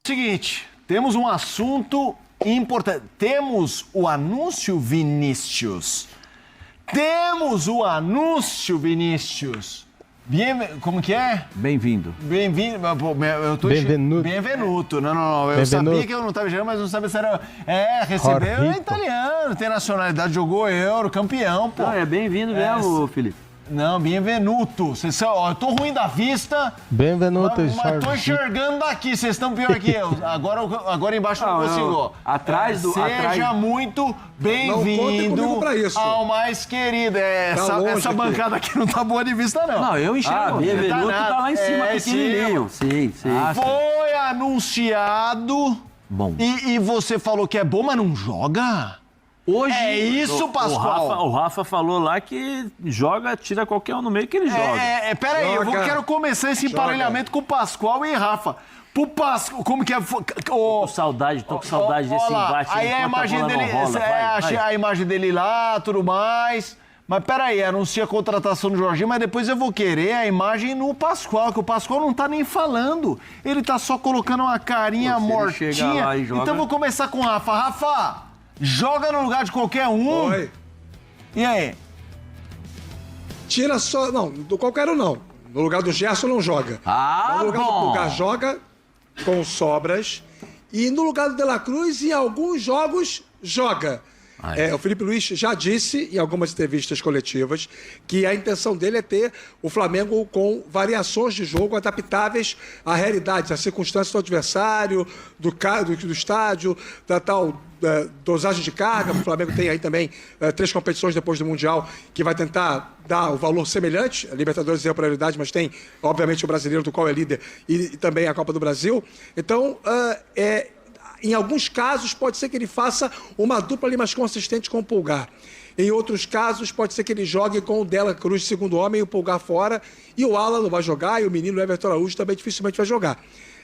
Seguinte, temos um assunto importante. Temos o anúncio, Vinícius. Como que é? Bem-vindo. Bem-vindo. Benvenuto. Benvenuto. Não. Eu sabia que eu não estava chegando, mas não sabia se era... recebeu é italiano, tem nacionalidade, jogou Euro, campeão, pô. Não, é bem-vindo mesmo, Felipe. Não, benvenuto. Eu tô ruim da vista. Benvenuto, mas tô enxergando daqui, vocês estão pior que eu. Agora embaixo eu não consigo. Seja muito bem-vindo ao mais querido. Essa bancada aqui não tá boa de vista, não. Não, eu enxergo. Benvenuto tá lá em cima, pequenininho. Sim. Foi anunciado. Bom. E você falou que é bom, mas não joga? Hoje, é isso, Pascoal? O Rafa falou lá que joga, tira qualquer um no meio que ele joga. Peraí, quero começar esse emparelhamento com o Pascoal e Rafa. Pro Pascoal, como que é? Tô com saudade desse embate. Aí a imagem dele, a imagem dele lá, tudo mais. Mas peraí, anuncia a contratação do Jorginho, mas depois eu vou querer a imagem no Pascoal, que o Pascoal não tá nem falando. Ele tá só colocando uma carinha mortinha. Então eu vou começar com o Rafa. Rafa! Joga no lugar de qualquer um. Oi. E aí? Tira só... Não, do qualquer um não. No lugar do Gerson não joga. No lugar do Pulgar joga com sobras. E no lugar do De La Cruz, em alguns jogos, joga. O Felipe Luiz já disse em algumas entrevistas coletivas que a intenção dele é ter o Flamengo com variações de jogo adaptáveis à realidade, às circunstâncias do adversário, do estádio, da tal dosagem de carga. O Flamengo tem aí também 3 competições depois do Mundial que vai tentar dar o valor semelhante. A Libertadores é a prioridade, mas tem, obviamente, o Brasileiro, do qual é líder, e também a Copa do Brasil. Então, em alguns casos, pode ser que ele faça uma dupla ali mais consistente com o Pulgar. Em outros casos, pode ser que ele jogue com o De La Cruz, segundo homem, e o Pulgar fora. E o Alan não vai jogar, e o menino Everton Araújo também dificilmente vai jogar.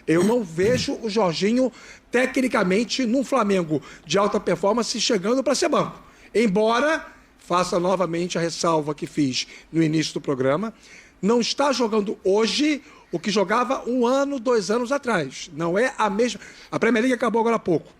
Eu não vejo o Jorginho, tecnicamente, num Flamengo de alta performance, chegando para ser banco. Embora faça novamente a ressalva que fiz no início do programa, não está jogando hoje o que jogava 1 ano, 2 anos atrás. Não é a mesma... A Premier League acabou agora há pouco.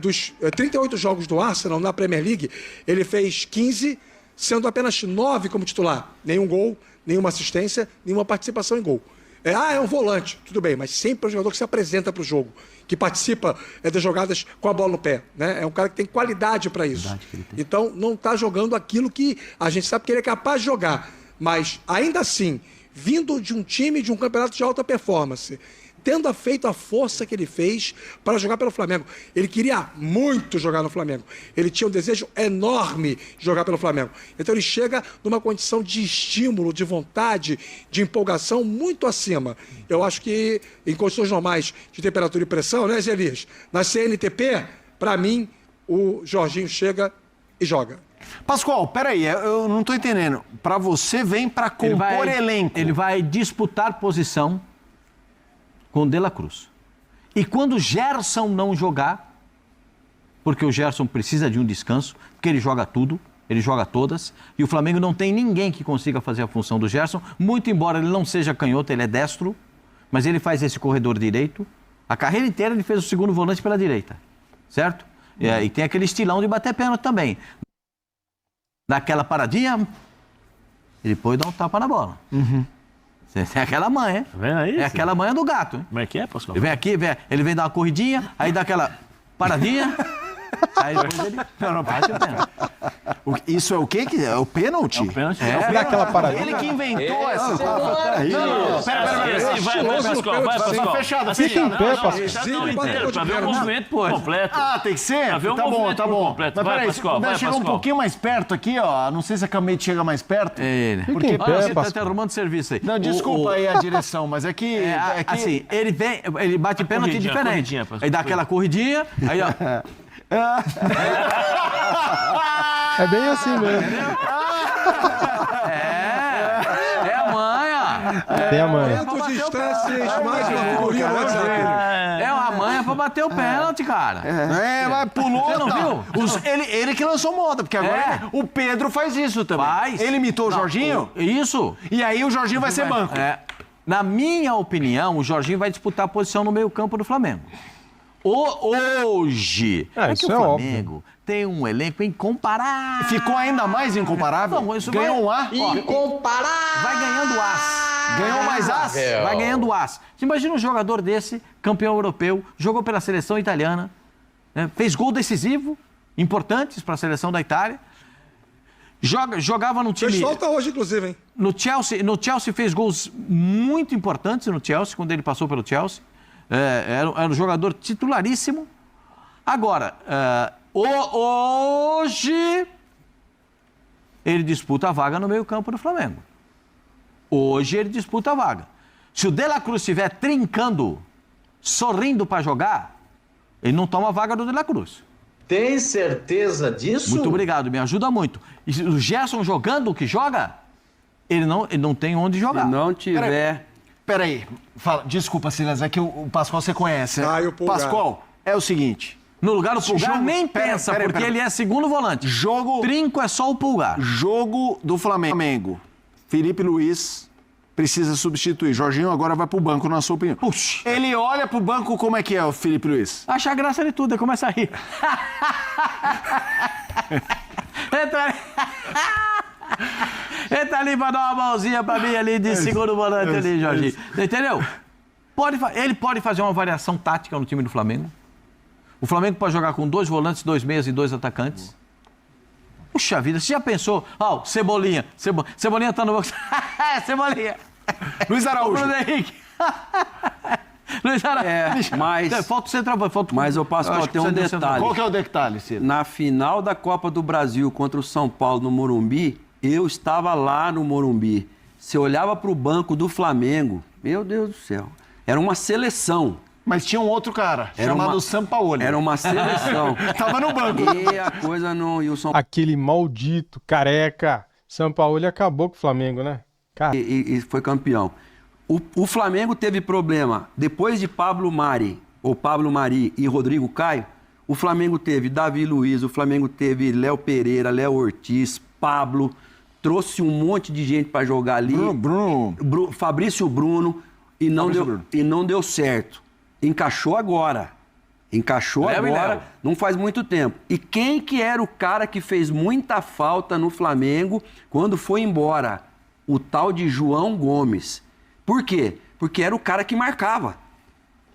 Dos 38 jogos do Arsenal na Premier League, ele fez 15, sendo apenas 9 como titular. Nenhum gol, nenhuma assistência, nenhuma participação em gol. É um volante, tudo bem, mas sempre é um jogador que se apresenta para o jogo, que participa das jogadas com a bola no pé. Né? É um cara que tem qualidade para isso. Então, não está jogando aquilo que a gente sabe que ele é capaz de jogar. Mas, ainda assim, vindo de um time de um campeonato de alta performance, tendo feito a força que ele fez para jogar pelo Flamengo. Ele queria muito jogar no Flamengo. Ele tinha um desejo enorme de jogar pelo Flamengo. Então ele chega numa condição de estímulo, de vontade, de empolgação muito acima. Eu acho que em condições normais de temperatura e pressão, né, Zé Elias? Na CNTP, para mim, o Jorginho chega e joga. Pascoal, peraí, eu não tô entendendo. Para você vem para compor elenco. Ele vai disputar posição com o De La Cruz. E quando o Gerson não jogar, porque o Gerson precisa de um descanso, porque ele joga tudo, ele joga todas, e o Flamengo não tem ninguém que consiga fazer a função do Gerson, muito embora ele não seja canhoto, ele é destro, mas ele faz esse corredor direito. A carreira inteira ele fez o segundo volante pela direita, certo? E tem aquele estilão de bater pênalti também. Daquela paradinha, ele depois dá um tapa na bola. É aquela manha, hein? Tá vendo aí? É aquela manha do gato, hein? Como é que é, Pascoal? Ele vem aqui, ele vem dar uma corridinha, aí dá aquela paradinha, aí depois ele bate o pênalti. Isso é o quê? É o pênalti? É o pênalti. Dá aquela paradinha. Ele que inventou essa... Vai, Pascoal, vai, Pascoal. Fechado, Fica em pé, Pascoal. Pra ver o movimento completo. Ah, tem que ser? Pra ver o Tá bom, movimento tá bom. completo. Mas Vai, peraí, Pascoal, vai, chega um Pascoal. pouquinho mais perto aqui, ó. Não sei se a Camete chega mais perto. Ele. Fica em pé, Você tá Pascoal. arrumando serviço aí. Não, desculpa aí a direção, mas é que... Assim, ele bate pênalti corridinha, diferente. corridinha, Pascoal. Aí dá aquela corridinha, aí ó... É bem assim mesmo. É a manha. Tem a manha. Quanto de instâncias, mais uma figurinha no WhatsApp. É uma manha pra bater o pênalti, cara. Mas pulou. Você não viu? Ele que lançou moda, porque agora o Pedro faz isso também. Faz. Ele imitou o Jorginho Isso. e aí o Jorginho vai ser banco. Na minha opinião, o Jorginho vai disputar a posição no meio-campo do Flamengo. Hoje. Ah, que isso o é Flamengo tem um elenco incomparável. Ficou ainda mais incomparável? Não, isso Ganhou um A? Incomparável. Vai ganhando as. Ganhou mais as? Vai ganhando as. Você imagina um jogador desse, campeão europeu, jogou pela seleção italiana, né, fez gol decisivo, importantes para a seleção da Itália. Jogava no time... Fez falta hoje, inclusive, hein? No Chelsea fez gols muito importantes no Chelsea, quando ele passou pelo Chelsea. Era um jogador titularíssimo. Agora, hoje, ele disputa a vaga no meio-campo do Flamengo. Hoje ele disputa a vaga. Se o De La Cruz estiver trincando, sorrindo para jogar, ele não toma a vaga do De La Cruz. Tem certeza disso? Muito obrigado, me ajuda muito. E se o Gerson jogando o que joga, ele não tem onde jogar. Se não tiver... Peraí, desculpa, Silas, é que o Pascoal você conhece. Ah, e o Pulgar. Pascoal, é o seguinte... No lugar do Pulgar, jogo- nem pera, pensa, pera, porque pera. ele é segundo volante. Jogo... Trinco é só o Pulgar. Jogo do Flamengo. Felipe Luiz precisa substituir. Jorginho agora vai pro banco, na sua opinião. Puxa. Ele olha pro banco, como é que é o Felipe Luiz? Acha graça de tudo, ele começa a rir. Entra ali pra dar uma mãozinha pra mim ali de segundo volante ali, Jorginho. Entendeu? Ele pode fazer uma variação tática no time do Flamengo. O Flamengo pode jogar com 2 volantes, 2 meias e 2 atacantes. Puxa vida, você já pensou? Ó, Cebolinha. Cebolinha tá no banco. Cebolinha. Luiz Araújo. Bruno Henrique. Luiz Araújo. mas... Falta o centroavante. Mas eu passo pra ter um detalhe. Qual que é o detalhe, Ciro? Na final da Copa do Brasil contra o São Paulo no Morumbi, eu estava lá no Morumbi. Você olhava para o banco do Flamengo, meu Deus do céu, era uma seleção. Mas tinha um outro cara, Era chamado uma- Sampaoli. Era uma seleção. Tava no banco. E a coisa não... E o São Aquele maldito, careca. Sampaoli acabou com o Flamengo, né? Cara, e foi campeão. O Flamengo teve problema. Depois de Pablo Mari e Rodrigo Caio, o Flamengo teve Davi Luiz, o Flamengo teve Léo Pereira, Léo Ortiz, Pablo, trouxe um monte de gente para jogar ali. Fabrício Bruno, e não deu certo. Encaixou agora. Léo e Léo. Não faz muito tempo. E quem que era o cara que fez muita falta no Flamengo quando foi embora? O tal de João Gomes. Por quê? Porque era o cara que marcava.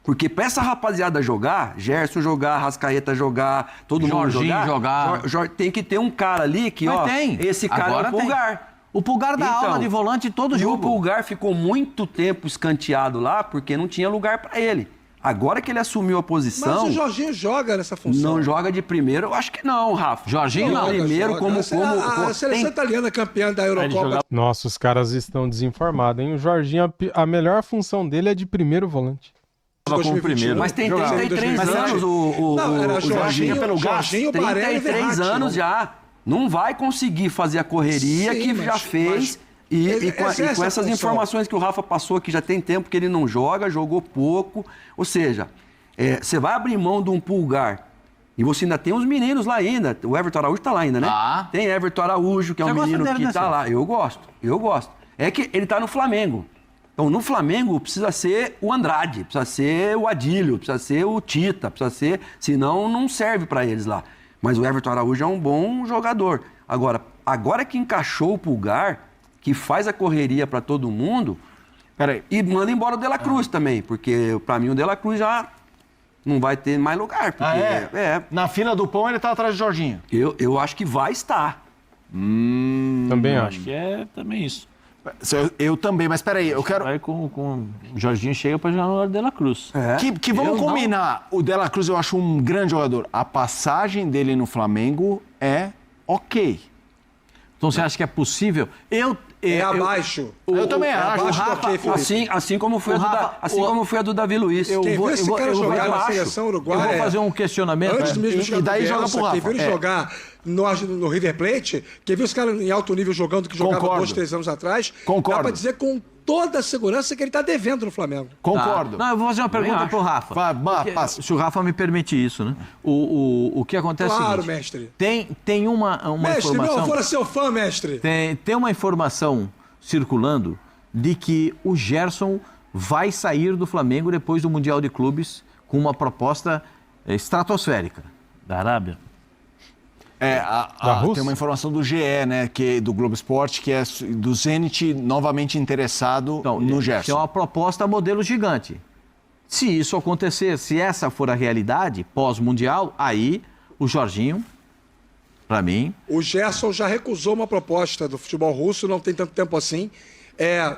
Porque pra essa rapaziada jogar, Gerson jogar, Rascaeta jogar, todo mundo Jorginho jogar. tem que ter um cara ali que, Mas tem. esse cara Agora é o Pulgar. O Pulgar dá Então, aula de volante todo E jogo. o Pulgar ficou muito tempo escanteado lá porque não tinha lugar pra ele. Agora que ele assumiu a posição... Mas o Jorginho joga nessa função. Não joga de primeiro? Eu acho que não, Rafa. Jorginho não. Primeiro, como A seleção tem- italiana campeã da Eurocopa. nossa, os caras estão desinformados, hein? O Jorginho, a melhor função dele é de primeiro volante. Tava como primeiro. Mas tem Jogava. 33 Mas anos Não, era o Jorginho. Jorginho, Barella e 33 Verratti. anos já. Não vai conseguir fazer a correria Sim, que mas- já fez. E com exerce a essas função. informações que o Rafa passou, que já tem tempo que ele não joga, jogou pouco. Ou seja, você vai abrir mão de um Pulgar. E você ainda tem uns meninos lá ainda. O Everton Araújo tá lá ainda, né? Ah. Tem Everton Araújo, que é Você um gosta menino dele, que né, tá Ciro? lá. Eu gosto. É que ele tá no Flamengo. Então, no Flamengo, precisa ser o Andrade, precisa ser o Adílio, precisa ser o Tita, precisa ser... Senão, não serve para eles lá. Mas o Everton Araújo é um bom jogador. Agora que encaixou o Pulgar, que faz a correria para todo mundo, Peraí. e manda embora o De La Cruz também, porque para mim o De La Cruz já não vai ter mais lugar. Porque, Na fila do pão ele tá atrás de Jorginho. eu acho que vai estar. Também Acho acho. que é também isso. Eu também, mas peraí, eu quero... Vai com o Jorginho chega pra jogar no lado de La Cruz. Que vamos combinar. O De La Cruz eu acho um grande jogador. A passagem dele no Flamengo é ok. Então você acha que é possível? Abaixo. Eu também acho. Abaixo do ok, Felipe. Assim como foi a do Davi Luiz. Quem viu esse cara jogar na acho. seleção Eu uruguaia... vou fazer um questionamento. Antes mesmo de E jogar daí com o joga Bielsa, pro Rafa. Quem viu ele jogar no River Plate, quem viu esse cara em alto nível jogando, que jogava Concordo. 2, 3 anos atrás, Concordo. dá pra dizer com toda a segurança que ele tá devendo no Flamengo. Concordo. Não, eu vou fazer uma pergunta pro Rafa. Passa. Se o Rafa me permite isso, né? O que acontece é o Claro, seguinte, mestre. Tem uma Mestre, informação... meu, fora seu fã, mestre. Tem uma informação circulando de que o Gerson vai sair do Flamengo depois do Mundial de Clubes com uma proposta estratosférica. Da Arábia? Tem uma informação do GE, né, do Globo Esporte, que é do Zenit novamente interessado no Gerson. É uma proposta modelo gigante. Se isso acontecer, se essa for a realidade pós-mundial, aí o Jorginho, para mim... O Gerson já recusou uma proposta do futebol russo, não tem tanto tempo assim.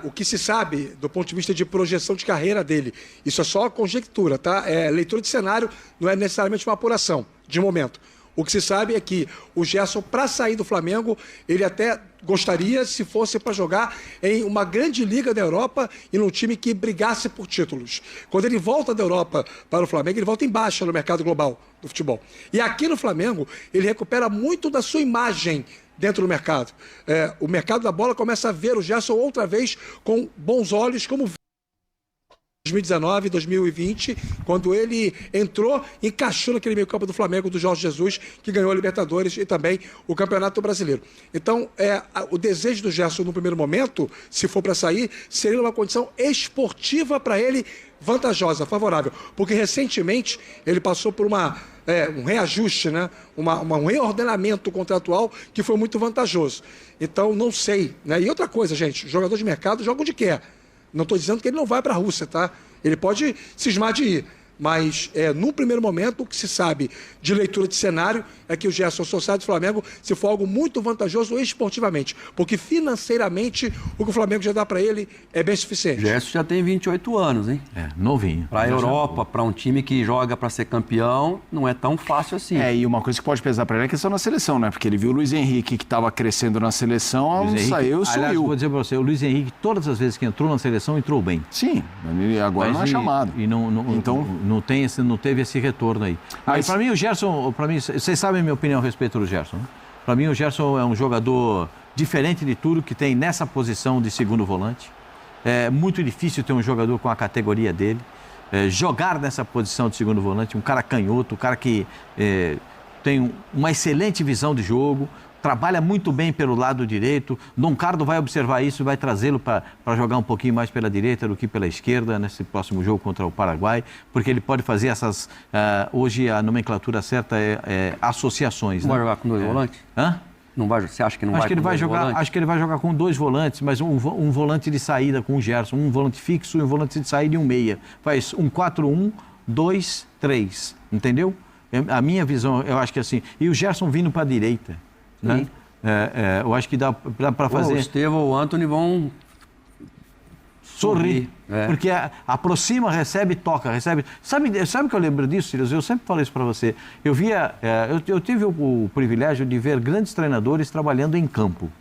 O que se sabe do ponto de vista de projeção de carreira dele, isso é só conjectura, tá? É leitura de cenário, não é necessariamente uma apuração de momento. O que se sabe é que o Gerson, para sair do Flamengo, ele até gostaria se fosse para jogar em uma grande liga da Europa e num time que brigasse por títulos. Quando ele volta da Europa para o Flamengo, ele volta em baixa no mercado global do futebol. E aqui no Flamengo, ele recupera muito da sua imagem dentro do mercado. O mercado da bola começa a ver o Gerson outra vez com bons olhos, como 2019, 2020, quando ele entrou, encaixou naquele meio campo do Flamengo, do Jorge Jesus, que ganhou a Libertadores e também o Campeonato Brasileiro. Então, o desejo do Gerson no primeiro momento, se for para sair, seria uma condição esportiva para ele vantajosa, favorável. Porque recentemente ele passou por um reajuste, né? Um reordenamento contratual que foi muito vantajoso. Então, não sei. Né? E outra coisa, gente, jogador de mercado joga onde quer. Não estou dizendo que ele não vai para a Rússia, tá? Ele pode cismar de ir. Mas, no primeiro momento, o que se sabe de leitura de cenário é que o Gerson, se sair do Flamengo, se for algo muito vantajoso esportivamente. Porque, financeiramente, o que o Flamengo já dá para ele é bem suficiente. O Gerson já tem 28 anos, hein? Novinho. Para a Europa, para um time que joga para ser campeão, não é tão fácil assim. E uma coisa que pode pesar para ele é a questão na seleção, né? Porque ele viu o Luiz Henrique, que estava crescendo na seleção, sumiu. Aliás, vou dizer para você, o Luiz Henrique, todas as vezes que entrou na seleção, entrou bem. Sim, agora não é chamado. Então... Não teve esse retorno aí. Mas para mim, o Gerson, vocês sabem a minha opinião a respeito do Gerson, né? Para mim, o Gerson é um jogador diferente de tudo que tem nessa posição de segundo volante. É muito difícil ter um jogador com a categoria dele. Jogar nessa posição de segundo volante, um cara canhoto, um cara que tem uma excelente visão de jogo, trabalha muito bem pelo lado direito. Dom Carlo vai observar isso e vai trazê-lo para jogar um pouquinho mais pela direita do que pela esquerda nesse próximo jogo contra o Paraguai, porque ele pode fazer essas... hoje a nomenclatura certa é associações. Não vai jogar com dois volantes? Hã? Não vai, você acha que não vai com dois volantes? Acho que ele vai jogar com dois volantes, mas um volante de saída com o Gerson, um volante fixo e um volante de saída e um meia. Faz um 4-1, 2-3, entendeu? A minha visão, eu acho que assim... E o Gerson vindo para a direita. Né? Eu acho que dá para fazer... O Estevão e o Antony vão sorrir. Porque aproxima, recebe, toca, recebe. Sabe o que eu lembro disso, Silas? Eu sempre falo isso para você. Eu tive o privilégio de ver grandes treinadores trabalhando em campo.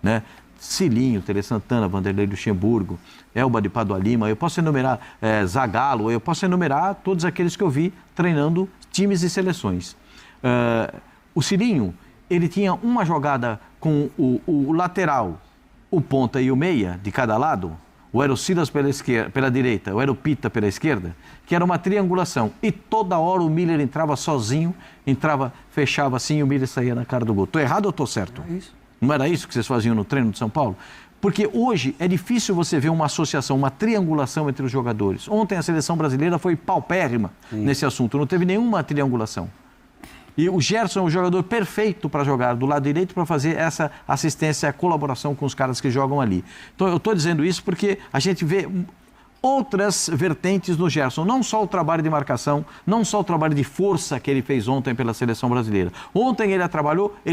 Né? Cilinho, Tele Santana, Vanderlei Luxemburgo, Elba de Padua Lima, eu posso enumerar Zagallo, eu posso enumerar todos aqueles que eu vi treinando times e seleções. O Cilinho, ele tinha uma jogada com o lateral, o ponta e o meia de cada lado, ou era o Silas pela direita, ou era o Pita pela esquerda, que era uma triangulação. E toda hora o Miller entrava sozinho, fechava assim e o Miller saía na cara do gol. Estou errado ou estou certo? É isso. Não era isso que vocês faziam no treino de São Paulo? Porque hoje é difícil você ver uma associação, uma triangulação entre os jogadores. Ontem a seleção brasileira foi paupérrima nesse assunto, não teve nenhuma triangulação. E o Gerson é um jogador perfeito para jogar do lado direito para fazer essa assistência, a colaboração com os caras que jogam ali. Então eu estou dizendo isso porque a gente vê outras vertentes no Gerson, não só o trabalho de marcação, não só o trabalho de força que ele fez ontem pela seleção brasileira. Ontem ele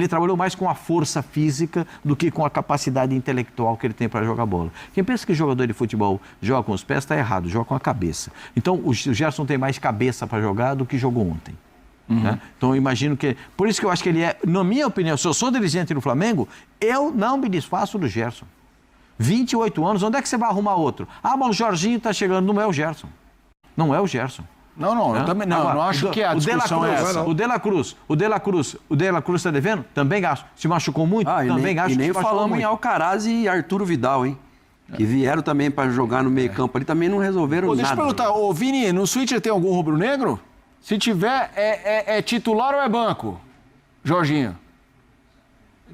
trabalhou mais com a força física do que com a capacidade intelectual que ele tem para jogar bola. Quem pensa que jogador de futebol joga com os pés está errado, joga com a cabeça. Então o Gerson tem mais cabeça para jogar do que jogou ontem. Né? Então eu imagino que... Por isso que eu acho que ele é, na minha opinião, se eu sou dirigente do Flamengo, eu não me desfaço do Gerson. 28 anos, onde é que você vai arrumar outro? Mas o Jorginho está chegando, não é o Gerson. Não é o Gerson. Não, eu também não. Agora, não acho que a discussão é essa. O De La Cruz está devendo? Também gasto. Se machucou muito? Também gasto. E nem falamos em Alcaraz e Arturo Vidal, hein? Que vieram também para jogar no meio campo ali, também não resolveram nada. Deixa eu perguntar, Vini, no Switcher tem algum rubro-negro? Se tiver, é titular ou é banco? Jorginho?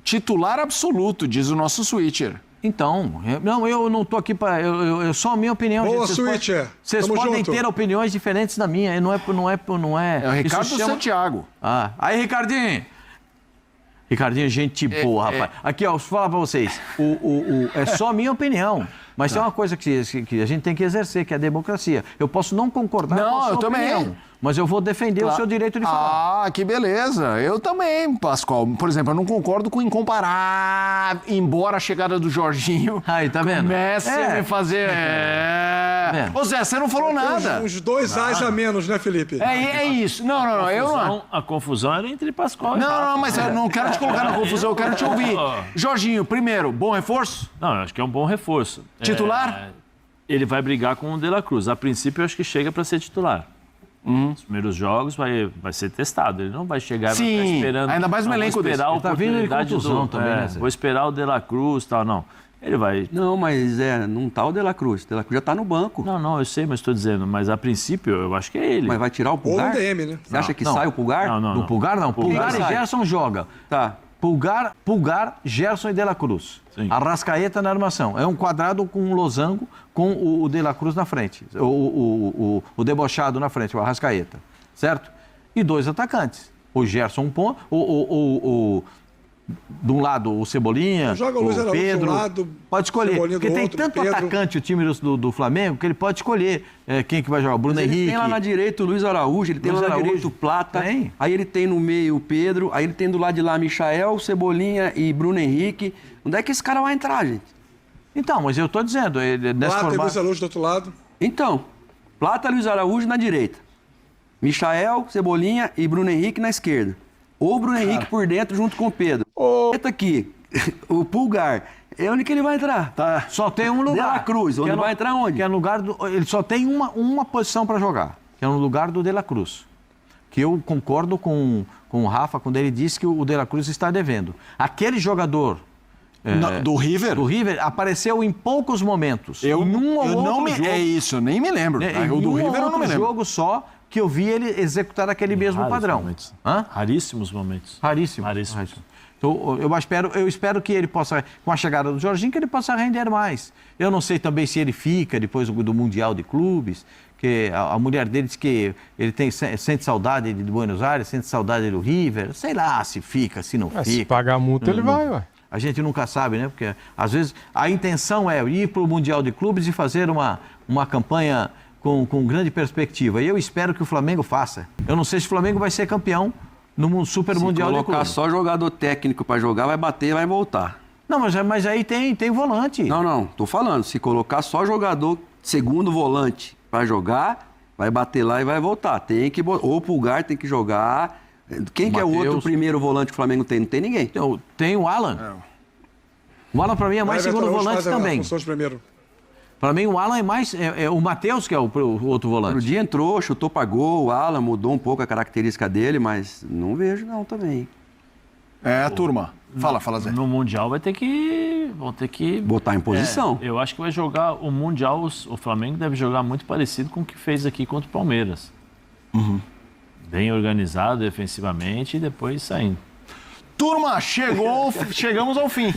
Titular absoluto, diz o nosso Switcher. Então, eu não tô aqui para... Eu só a minha opinião. Boa, gente. Switcher. Vocês Tamo podem junto. ter opiniões diferentes da minha. Não é. É o Ricardo Isso chama- Santiago. Ah, aí, Ricardinho. Ricardinho, gente boa, rapaz. Aqui, ó, vou falar pra vocês. É só a minha opinião. Mas tem uma coisa que a gente tem que exercer, que é a democracia. Eu posso não concordar com a sua eu também. opinião, mas eu vou defender o seu direito de falar. Ah, que beleza. Eu também, Pascoal. Por exemplo, eu não concordo com incomparável, embora a chegada do Jorginho Aí, tá vendo? comece a me fazer... vendo? Ô Zé, você não falou nada. Uns 2 ais a menos, né, Felipe? É isso. Não, eu não... A confusão era entre Pascoal e Rafa. Não, mas eu não quero te colocar na confusão, eu quero te ouvir. Jorginho, primeiro, bom reforço? Não, eu acho que é um bom reforço. Titular? Ele vai brigar com o De La Cruz. A princípio, eu acho que chega para ser titular. Os primeiros jogos vai ser testado. Ele não vai chegar e vai ficar esperando. Ainda mais no "Não, elenco vou esperar desse. a Tá vindo de oportunidade contusão também, né, Zé? Vou esperar o De La Cruz e tal. Não. Ele vai... Não, mas não tá o De La Cruz. O De La Cruz já tá no banco. Não, eu sei, mas estou dizendo. Mas a princípio, eu acho que é ele. Mas vai tirar o Ou Pulgar? no DM, né? Você acha que Não. sai o Pulgar? Não. No Pulgar, não. Pulgar e sai. Gerson joga. Tá. Pulgar, Gerson e De La Cruz. Sim. Arrascaeta na armação. É um quadrado com um losango com o De La Cruz na frente. O debochado na frente, o Arrascaeta. Certo? E 2 atacantes. O Gerson um ponto. De um lado o Cebolinha, Joga o Luiz Araújo de um Pedro. lado, Pode escolher. Cebolinha do Porque tem outro, tanto Pedro. atacante o time do Flamengo que ele pode escolher quem que vai jogar. O Bruno Mas ele Henrique. tem lá na direita o Luiz Araújo, ele tem Luiz lá na Araújo. direita o Plata, Tem. aí ele tem no meio o Pedro, aí ele tem do lado de lá Michael, Cebolinha e Bruno Henrique. Onde é que esse cara vai entrar, gente? Então, mas eu tô dizendo, nesse Lá tem formato... Luiz Araújo do outro lado. Então, Plata, Luiz Araújo na direita. Michael, Cebolinha e Bruno Henrique na esquerda. Ou o Bruno Henrique por dentro junto com o Pedro. Eita aqui, o Pulgar. É onde que ele vai entrar? Tá. Só tem um lugar. De La Cruz, onde Que é no- vai entrar onde? Que é no lugar ele só tem uma posição para jogar, que é no lugar do De La Cruz. Que eu concordo com o Rafa quando ele disse que o De La Cruz está devendo. Aquele jogador Do River? do River apareceu em poucos momentos. Num ou eu não outro me... jogo, É isso, eu nem me lembro. em O do um River eu ou não me outro lembro. jogo só que eu vi ele executar aquele mesmo Raros padrão. momentos. Hã? Raríssimos momentos. Raríssimo. Então, eu espero que ele possa, com a chegada do Jorginho, que ele possa render mais. Eu não sei também se ele fica depois do Mundial de Clubes, que a mulher dele diz que ele sente saudade de Buenos Aires, sente saudade do River. Sei lá se fica, se não Se fica. pagar a multa, ele vai, ué. A gente nunca sabe, né? Porque às vezes a intenção é ir para o Mundial de Clubes e fazer uma campanha com grande perspectiva. E eu espero que o Flamengo faça. Eu não sei se o Flamengo vai ser campeão no Super Mundial de Se colocar Clubes. só jogador técnico pra jogar, vai bater e vai voltar. Não, mas aí tem volante. Não, tô falando. Se colocar só jogador segundo volante pra jogar, vai bater lá e vai voltar. Tem que ou o Pulgar tem que jogar. Quem que é o Mateus. outro primeiro volante que o Flamengo tem? Não tem ninguém. Tem o Alan. O Alan, para mim, é mais Everton segundo Araújo volante faz a também. função de primeiro. Para mim, o Alan é mais... o Matheus, que é o outro Outro volante. dia entrou, chutou pra gol, o Alan mudou um pouco a característica dele, mas não vejo não também. Turma. Fala, Zé. No Mundial vão ter que... Botar em posição. Eu acho que vai jogar o Mundial, o Flamengo deve jogar muito parecido com o que fez aqui contra o Palmeiras. Bem organizado defensivamente e depois saindo. Turma, chegamos ao fim.